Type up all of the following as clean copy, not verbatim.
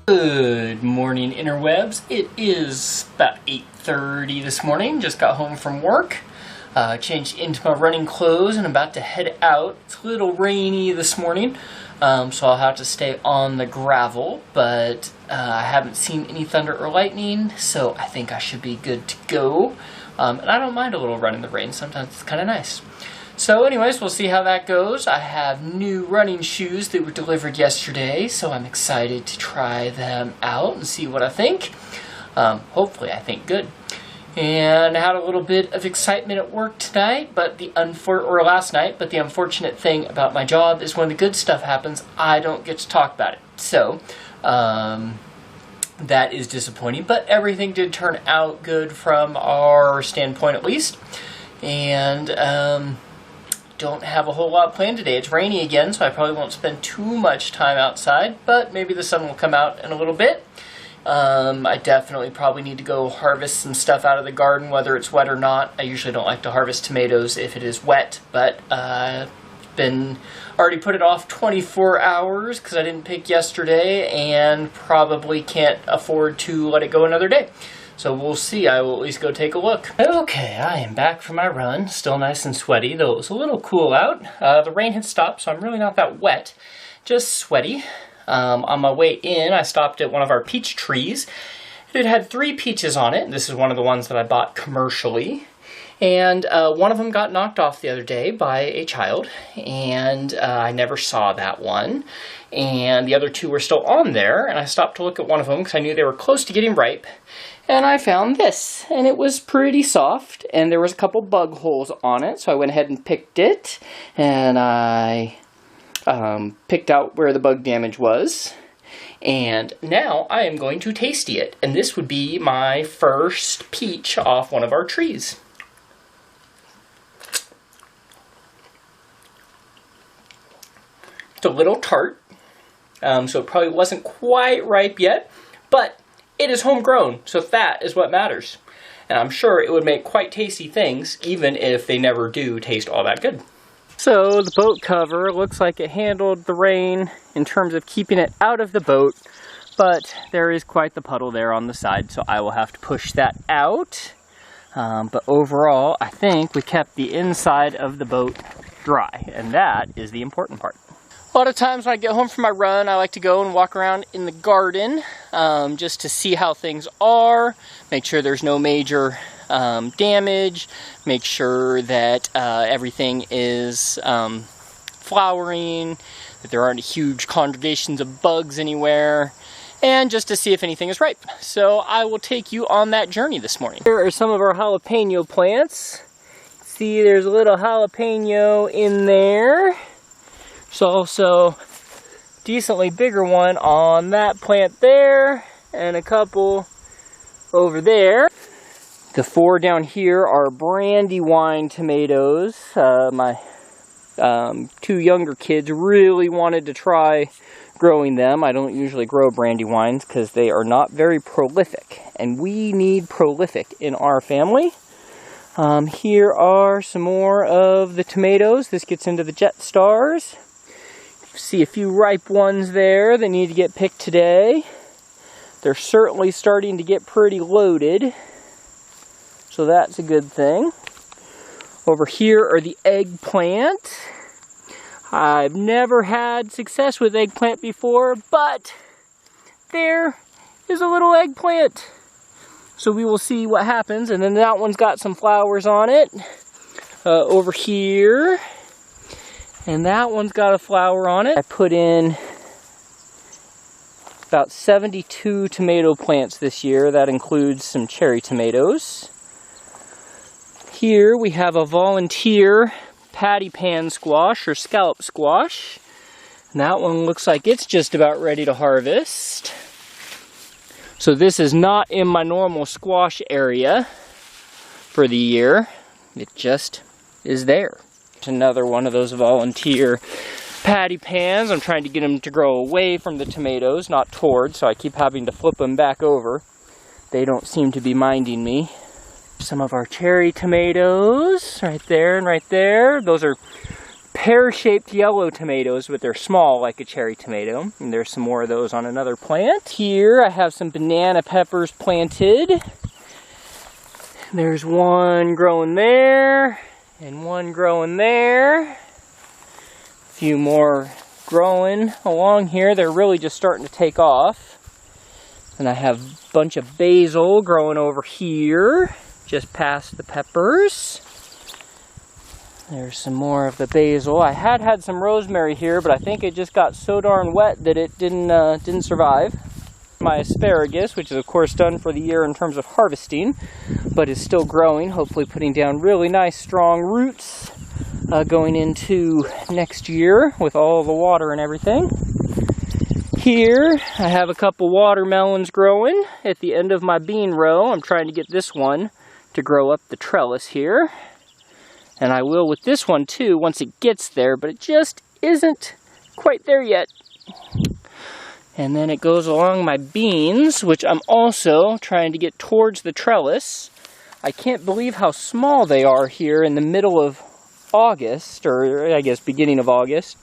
Good morning, interwebs. It is about 8:30 this morning. Just got home from work. Changed into my running clothes and about to head out. It's a little rainy this morning, so I'll have to stay on the gravel, but I haven't seen any thunder or lightning, so I think I should be good to go. And I don't mind a little run in the rain. Sometimes it's kind of nice. So anyways, we'll see how that goes. I have new running shoes that were delivered yesterday, so I'm excited to try them out and see what I think. Hopefully I think good. And I had a little bit of excitement at work tonight, but last night, but the unfortunate thing about my job is when the good stuff happens, I don't get to talk about it. So, that is disappointing, but everything did turn out good from our standpoint at least. And, don't have a whole lot planned today. It's rainy again, so I probably won't spend too much time outside, but maybe the sun will come out in a little bit. I definitely probably need to go harvest some stuff out of the garden, whether it's wet or not. I usually don't like to harvest tomatoes if it is wet, but already put it off 24 hours because I didn't pick yesterday and probably can't afford to let it go another day. So we'll see. I will at least go take a look. Okay, I am back from my run. Still nice and sweaty, though it was a little cool out. The rain had stopped, so I'm really not that wet. Just sweaty. On my way in, I stopped at one of our peach trees. It had 3 peaches on it. This is one of the ones that I bought commercially. And one of them got knocked off the other day by a child, and I never saw that one. And the other 2 were still on there, and I stopped to look at one of them because I knew they were close to getting ripe. And I found this, and it was pretty soft, and there was a couple bug holes on it, so I went ahead and picked it, and I picked out where the bug damage was. And now I am going to tasty it, and this would be my first peach off one of our trees. It's a little tart, so it probably wasn't quite ripe yet, but it is homegrown, so that is what matters. And I'm sure it would make quite tasty things, even if they never do taste all that good. So the boat cover looks like it handled the rain in terms of keeping it out of the boat, but there is quite the puddle there on the side, so I will have to push that out. But overall, I think we kept the inside of the boat dry, and that is the important part. A lot of times when I get home from my run, I like to go and walk around in the garden just to see how things are, make sure there's no major damage, make sure that everything is flowering, that there aren't huge congregations of bugs anywhere, and just to see if anything is ripe. So I will take you on that journey this morning. Here are some of our jalapeno plants. See, there's a little jalapeno in there. There's also a decently bigger one on that plant there, and a couple over there. The 4 down here are brandywine tomatoes. My 2 younger kids really wanted to try growing them. I don't usually grow brandywines because they are not very prolific, and we need prolific in our family. Here are some more of the tomatoes. This gets into the Jet Stars. See a few ripe ones there that need to get picked today. They're certainly starting to get pretty loaded, so that's a good thing. Over here are the eggplant. I've never had success with eggplant before, but there is a little eggplant. So we will see what happens. And then that one's got some flowers on it. Over here. And that one's got a flower on it. I put in about 72 tomato plants this year. That includes some cherry tomatoes. Here we have a volunteer patty pan squash or scallop squash. And that one looks like it's just about ready to harvest. So this is not in my normal squash area for the year. It just is there. Another one of those volunteer patty pans. I'm trying to get them to grow away from the tomatoes, not toward, so I keep having to flip them back over. They don't seem to be minding me. Some of our cherry tomatoes right there and right there. Those are pear-shaped yellow tomatoes, but they're small like a cherry tomato. And there's some more of those on another plant. Here I have some banana peppers planted. There's one growing there, and one growing there. A few more growing along here. They're really just starting to take off. And I have a bunch of basil growing over here, just past the peppers. There's some more of the basil. I had some rosemary here, but I think it just got so darn wet that it didn't survive. My asparagus, which is of course done for the year in terms of harvesting, but is still growing, hopefully putting down really nice strong roots going into next year with all the water and everything. Here I have a couple watermelons growing at the end of my bean row. I'm trying to get this one to grow up the trellis here. And I will with this one too once it gets there, but it just isn't quite there yet. And then it goes along my beans, which I'm also trying to get towards the trellis. I can't believe how small they are here in the middle of August, or I guess beginning of August.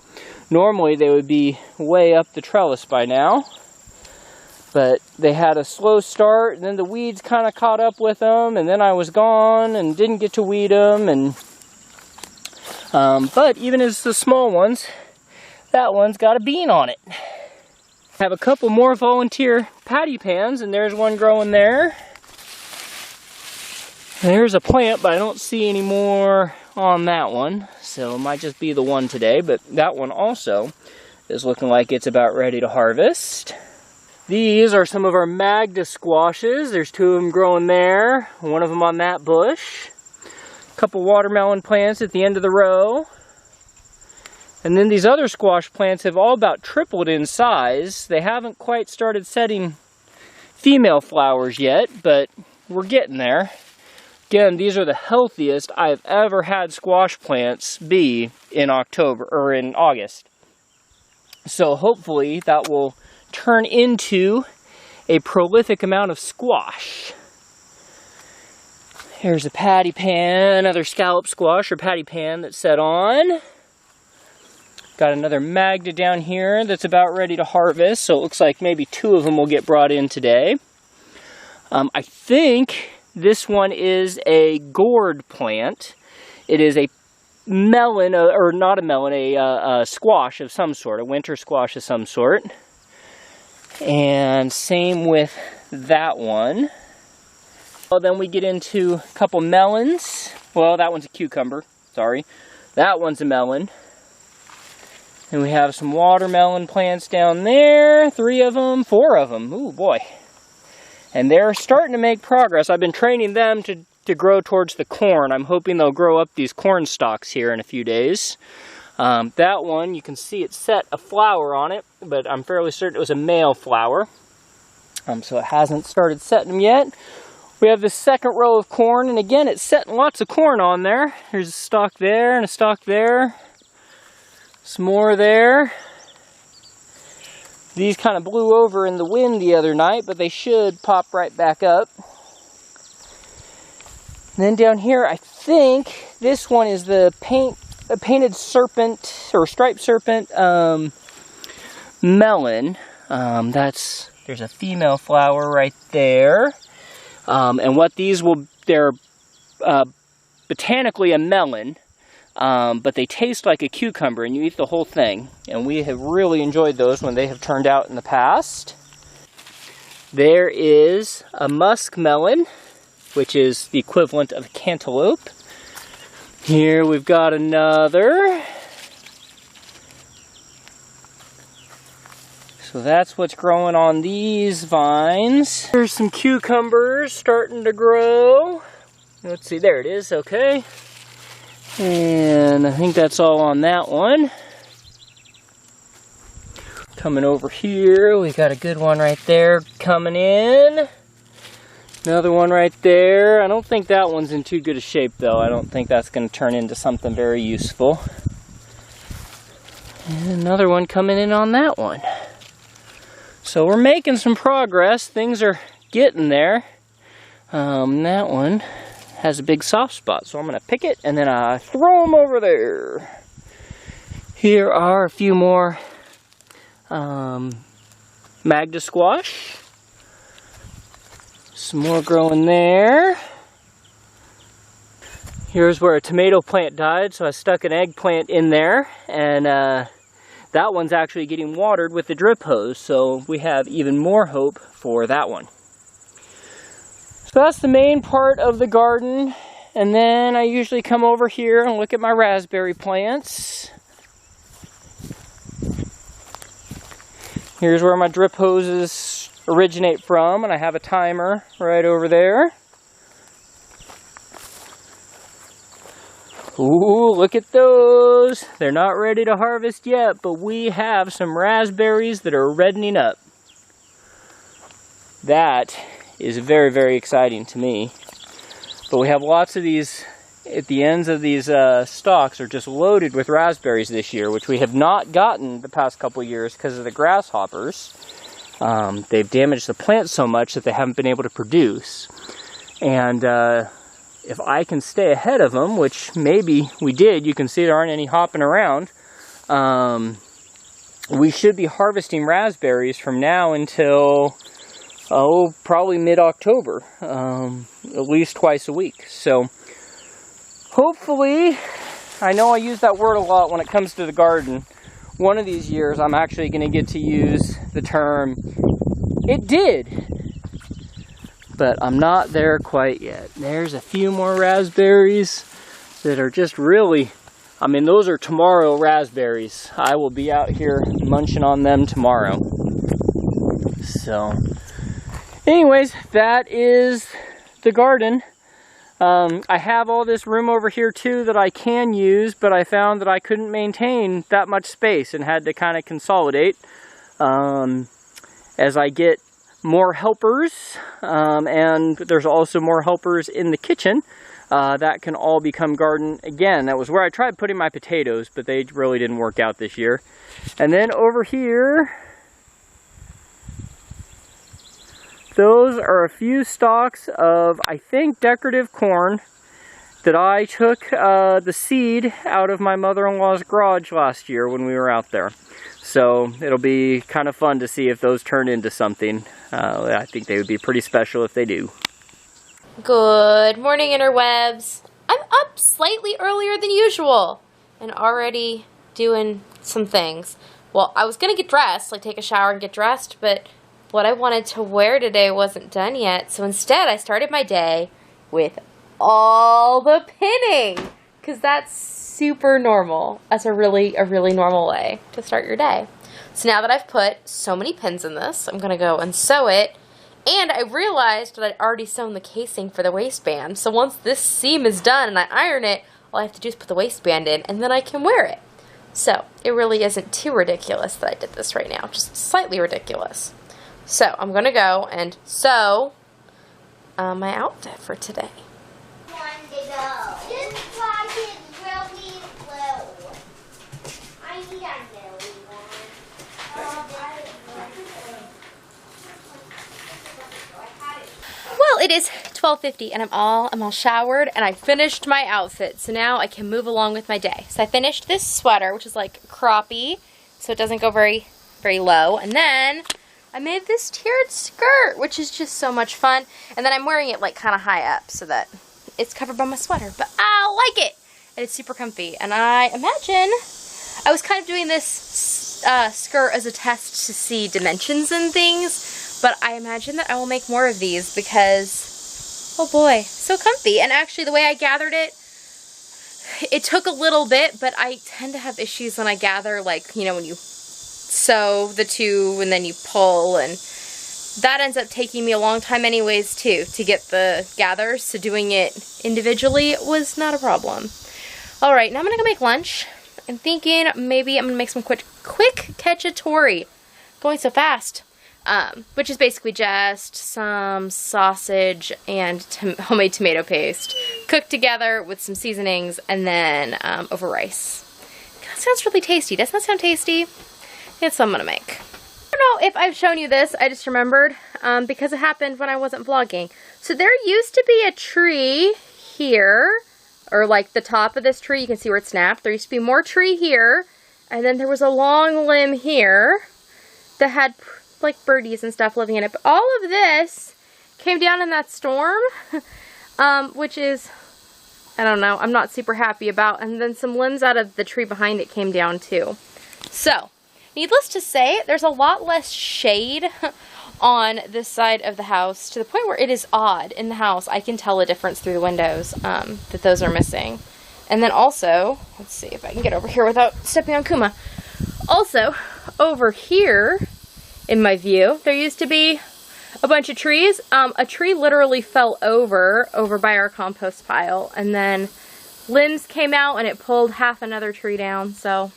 Normally they would be way up the trellis by now. But they had a slow start, and then the weeds kind of caught up with them, and then I was gone and didn't get to weed them. And but even as the small ones, that one's got a bean on it. I have a couple more volunteer patty pans, and there's one growing there. There's a plant, but I don't see any more on that one, so it might just be the one today, but that one also is looking like it's about ready to harvest. These are some of our Magda squashes. There's two of them growing there, one of them on that bush. A couple watermelon plants at the end of the row. And then these other squash plants have all about tripled in size. They haven't quite started setting female flowers yet, but we're getting there. Again, these are the healthiest I've ever had squash plants be in October or in August. So hopefully that will turn into a prolific amount of squash. Here's a patty pan, another scallop squash or patty pan that's set on. Got another Magda down here that's about ready to harvest, so it looks like maybe two of them will get brought in today. I think this one is a gourd plant. It is a melon, or not a melon, a squash of some sort, a winter squash of some sort. And same with that one. Well, then we get into a couple melons. Well, that one's a cucumber, sorry. That one's a melon. And we have some watermelon plants down there. 3 of them, 4 of them. Ooh, boy. And they're starting to make progress. I've been training them to grow towards the corn. I'm hoping they'll grow up these corn stalks here in a few days. That one, you can see it set a flower on it, but I'm fairly certain it was a male flower. So it hasn't started setting them yet. We have this second row of corn, and again, it's setting lots of corn on there. There's a stalk there and a stalk there. Some more there. These kind of blew over in the wind the other night, but they should pop right back up. And then down here, I think this one is the painted serpent, or striped serpent melon. There's a female flower right there. And what these they're botanically a melon. But they taste like a cucumber, and you eat the whole thing. And we have really enjoyed those when they have turned out in the past. There is a muskmelon, which is the equivalent of a cantaloupe. Here we've got another. So that's what's growing on these vines. There's some cucumbers starting to grow. Let's see, there it is, okay. And I think that's all on that one. Coming over here, we got a good one right there coming in. Another one right there. I don't think that one's in too good a shape though. I don't think that's going to turn into something very useful. And another one coming in on that one. So we're making some progress. Things are getting there. That one has a big soft spot, so I'm going to pick it and then I throw them over there. Here are a few more Magda squash. Some more growing there. Here's where a tomato plant died, so I stuck an eggplant in there, and that one's actually getting watered with the drip hose, so we have even more hope for that one. So that's the main part of the garden, and then I usually come over here and look at my raspberry plants. Here's where my drip hoses originate from, and I have a timer right over there. Ooh, look at those. They're not ready to harvest yet, but we have some raspberries that are reddening up. That is very, very exciting to me. But we have lots of these, at the ends of these stalks are just loaded with raspberries this year, which we have not gotten the past couple years because of the grasshoppers. They've damaged the plant so much that they haven't been able to produce. And if I can stay ahead of them, which maybe we did, you can see there aren't any hopping around, we should be harvesting raspberries from now until, probably mid-October, at least twice a week. So hopefully, I know I use that word a lot when it comes to the garden, one of these years I'm actually going to get to use the term, it did. But I'm not there quite yet. There's a few more raspberries that are just really, I mean, those are tomorrow raspberries. I will be out here munching on them tomorrow. So, anyways, that is the garden. I have all this room over here too that I can use, but I found that I couldn't maintain that much space and had to kind of consolidate. As I get more helpers, and there's also more helpers in the kitchen, that can all become garden again. That was where I tried putting my potatoes, but they really didn't work out this year. And then over here, those are a few stalks of, I think, decorative corn that I took the seed out of my mother-in-law's garage last year when we were out there. So it'll be kind of fun to see if those turn into something. I think they would be pretty special if they do. Good morning, Interwebs. I'm up slightly earlier than usual and already doing some things. Well, I was going to get dressed, like take a shower and get dressed, but what I wanted to wear today wasn't done yet. So instead, I started my day with all the pinning, because that's super normal. That's a really normal way to start your day. So now that I've put so many pins in this, I'm going to go and sew it. And I realized that I'd already sewn the casing for the waistband. So once this seam is done and I iron it, all I have to do is put the waistband in and then I can wear it. So it really isn't too ridiculous that I did this right now, just slightly ridiculous. So I'm going to go and sew my outfit for today. Well, it is 12:50 and I'm all showered and I finished my outfit. So now I can move along with my day. So I finished this sweater, which is like croppy, so it doesn't go very low. And then I made this tiered skirt, which is just so much fun. And then I'm wearing it like kind of high up so that it's covered by my sweater. But I like it. And it's super comfy. And I imagine I was kind of doing this skirt as a test to see dimensions and things. But I imagine that I will make more of these because, oh boy, so comfy. And actually the way I gathered it, it took a little bit, but I tend to have issues when I gather, like, you know, when you sew the two and then you pull, and that ends up taking me a long time anyways too, to get the gathers. So doing it individually was not a problem. Alright, now I'm going to go make lunch. I'm thinking maybe I'm going to make some quick cacciatore. Going so fast. Which is basically just some sausage and homemade tomato paste cooked together with some seasonings and then over rice. That sounds really tasty. Doesn't that sound tasty? It's what I'm gonna make. I don't know if I've shown you this. I just remembered because it happened when I wasn't vlogging. So there used to be a tree here, or like the top of this tree. You can see where it snapped. There used to be more tree here. And then there was a long limb here that had like birdies and stuff living in it. But all of this came down in that storm, which is, I don't know, I'm not super happy about. And then some limbs out of the tree behind it came down too. So, needless to say, there's a lot less shade on this side of the house, to the point where it is odd in the house. I can tell a difference through the windows that those are missing. And then also, let's see if I can get over here without stepping on Kuma. Also, over here in my view, there used to be a bunch of trees. A tree literally fell over by our compost pile, and then limbs came out and it pulled half another tree down. So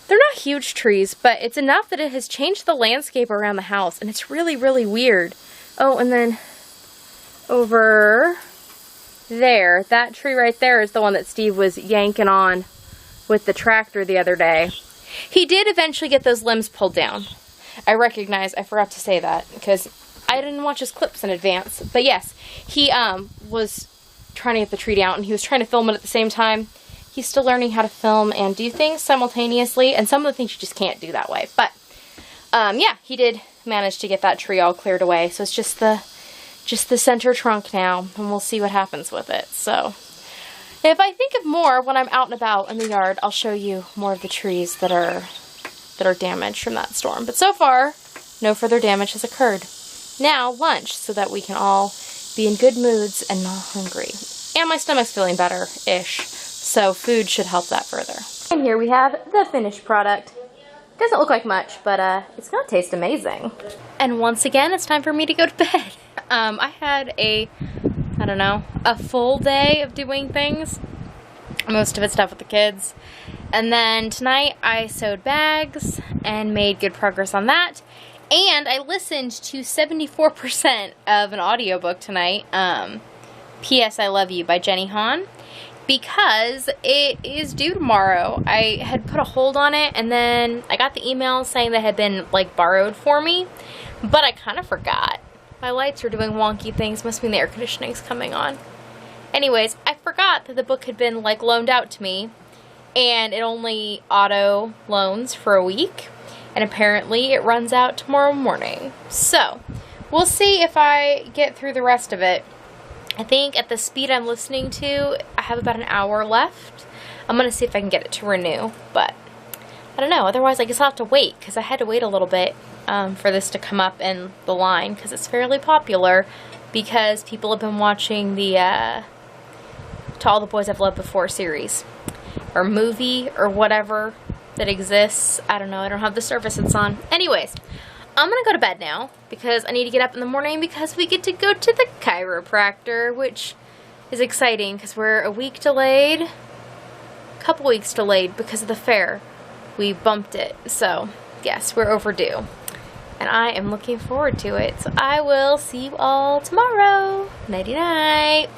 they're not huge trees, but it's enough that it has changed the landscape around the house, and it's really, really weird. Oh, and then over there, that tree right there is the one that Steve was yanking on with the tractor the other day. He did eventually get those limbs pulled down. I recognize I forgot to say that because I didn't watch his clips in advance. But yes, he was trying to get the tree down, and he was trying to film it at the same time. He's still learning how to film and do things simultaneously, and some of the things you just can't do that way. But yeah, he did manage to get that tree all cleared away. So it's just the center trunk now, and we'll see what happens with it. So if I think of more when I'm out and about in the yard, I'll show you more of the trees that are damaged from that storm. But so far, no further damage has occurred. Now, lunch, so that we can all be in good moods and not hungry. And my stomach's feeling better-ish, so food should help that further. And here we have the finished product. Doesn't look like much, but it's gonna taste amazing. And once again, it's time for me to go to bed. I had a full day of doing things. Most of it stuff with the kids. And then tonight I sewed bags and made good progress on that. And I listened to 74% of an audiobook tonight, P.S. I Love You by Jenny Han, because it is due tomorrow. I had put a hold on it, and then I got the email saying that it had been like borrowed for me, but I kind of forgot. My lights are doing wonky things, must mean the air conditioning's coming on. Anyways, I forgot that the book had been like loaned out to me, and it only auto loans for a week, and apparently it runs out tomorrow morning. So we'll see if I get through the rest of it. I think at the speed I'm listening to, I have about an hour left. I'm gonna see if I can get it to renew, but I don't know. Otherwise, I guess I'll have to wait, because I had to wait a little bit for this to come up in the line, because it's fairly popular, because people have been watching the To All the Boys I've Loved Before series, or movie, or whatever that exists. I don't know. I don't have the service it's on. Anyways, I'm gonna go to bed now, because I need to get up in the morning, because we get to go to the chiropractor, which is exciting, because we're a week delayed, a couple weeks delayed, because of the fair. We bumped it, so yes, we're overdue, and I am looking forward to it. So I will see you all tomorrow. Nighty night.